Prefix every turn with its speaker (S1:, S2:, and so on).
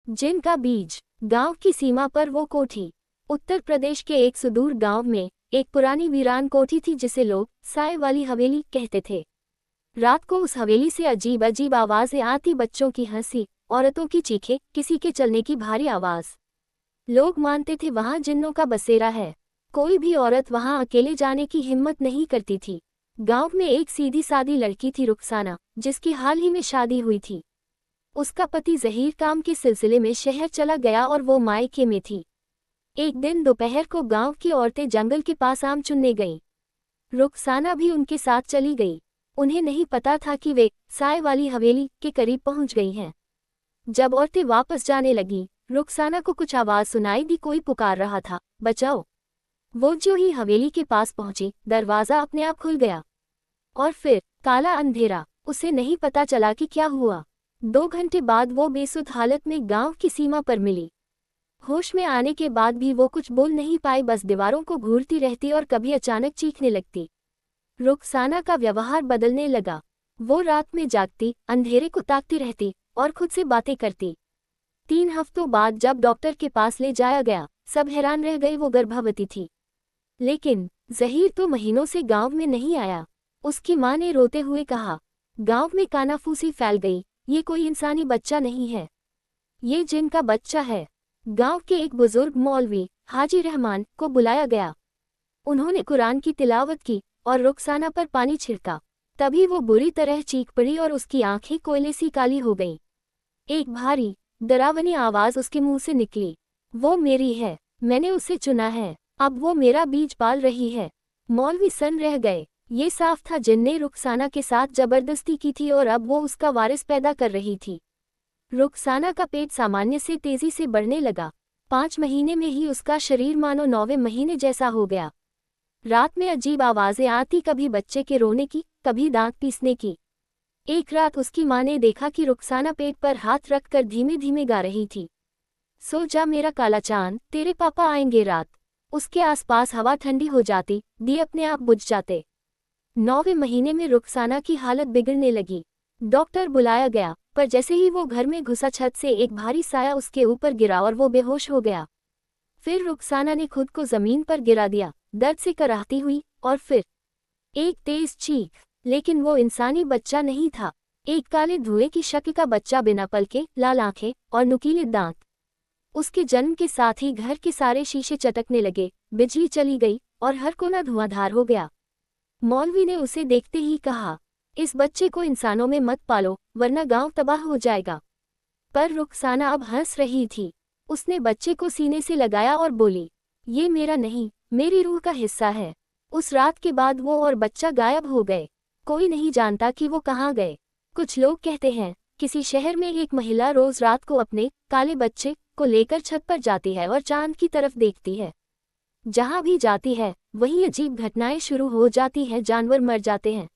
S1: जिनका बीज। गांव की सीमा पर वो कोठी। उत्तर प्रदेश के एक सुदूर गांव में एक पुरानी वीरान कोठी थी जिसे लोग साय वाली हवेली कहते थे। रात को उस हवेली से अजीब अजीब आवाजें आती, बच्चों की हंसी, औरतों की चीखें, किसी के चलने की भारी आवाज। लोग मानते थे वहां जिन्नों का बसेरा है। कोई भी औरत वहां अकेले जाने की हिम्मत नहीं करती थी। गांव में एक सीधी सादी लड़की थी, रुखसाना, जिसकी हाल ही में शादी हुई थी। उसका पति जहीर काम के सिलसिले में शहर चला गया और वो मायके में थी। एक दिन दोपहर को गांव की औरतें जंगल के पास आम चुनने गईं। रुखसाना भी उनके साथ चली गई। उन्हें नहीं पता था कि वे साय वाली हवेली के करीब पहुंच गई हैं। जब औरतें वापस जाने लगीं, रुखसाना को कुछ आवाज सुनाई दी, कोई पुकार रहा था, बचाओ। वो जो ही हवेली के पास पहुंची, दरवाजा अपने आप खुल गया और फिर काला अंधेरा। उसे नहीं पता चला कि क्या हुआ। 2 घंटे बाद वो बेसुध हालत में गांव की सीमा पर मिली। होश में आने के बाद भी वो कुछ बोल नहीं पाई, बस दीवारों को घूरती रहती और कभी अचानक चीखने लगती। रुखसाना का व्यवहार बदलने लगा। वो रात में जागती, अंधेरे को ताकती रहती और खुद से बातें करती। 3 हफ्तों बाद जब डॉक्टर के पास ले जाया गया, सब हैरान रह गए, वो गर्भवती थी। लेकिन जहीर तो महीनों से गांव में नहीं आया। उसकी मां ने रोते हुए कहा, गांव में कानाफूसी फैल गई, ये कोई इंसानी बच्चा नहीं है, ये जिन का बच्चा है। गांव के एक बुजुर्ग मौलवी हाजी रहमान को बुलाया गया। उन्होंने कुरान की तिलावत की और रुखसाना पर पानी छिड़का। तभी वो बुरी तरह चीख पड़ी और उसकी आंखें कोयले सी काली हो गईं। एक भारी डरावनी आवाज उसके मुंह से निकली, वो मेरी है, मैंने उसे चुना है, अब वो मेरा बीज पाल रही है। मौलवी सन रह गए। ये साफ था जिन ने रुखसाना के साथ जबरदस्ती की थी और अब वो उसका वारिस पैदा कर रही थी। रुखसाना का पेट सामान्य से तेजी से बढ़ने लगा। 5 महीने में ही उसका शरीर मानो 9वें महीने जैसा हो गया। रात में अजीब आवाजें आती, कभी बच्चे के रोने की, कभी दांत पीसने की। एक रात उसकी मां ने देखा कि रुखसाना पेट पर हाथ रखकर धीमे धीमे गा रही थी, सो जा मेरा काला चांद, तेरे पापा आएंगे रात। उसके आसपास हवा ठंडी हो जाती, दिए अपने आप बुझ जाते। 9वें महीने में रुखसाना की हालत बिगड़ने लगी। डॉक्टर बुलाया गया, पर जैसे ही वो घर में घुसा, छत से एक भारी साया उसके ऊपर गिरा और वो बेहोश हो गया। फिर रुखसाना ने खुद को जमीन पर गिरा दिया, दर्द से कराहती हुई, और फिर एक तेज चीख। लेकिन वो इंसानी बच्चा नहीं था, एक काले धुएं की शक्ल का बच्चा, बिना पलके, लाल आंखें और नुकीले दांत। उसके जन्म के साथ ही घर के सारे शीशे चटकने लगे, बिजली चली गई और हर कोना धुआंधार हो गया। मौलवी ने उसे देखते ही कहा, इस बच्चे को इंसानों में मत पालो, वरना गांव तबाह हो जाएगा। पर रुखसाना अब हंस रही थी। उसने बच्चे को सीने से लगाया और बोली, ये मेरा नहीं, मेरी रूह का हिस्सा है। उस रात के बाद वो और बच्चा गायब हो गए। कोई नहीं जानता कि वो कहाँ गए। कुछ लोग कहते हैं किसी शहर में एक महिला रोज रात को अपने काले बच्चे को लेकर छत पर जाती है और चांद की तरफ देखती है। जहां भी जाती है वहीं अजीब घटनाएं शुरू हो जाती हैं, जानवर मर जाते हैं,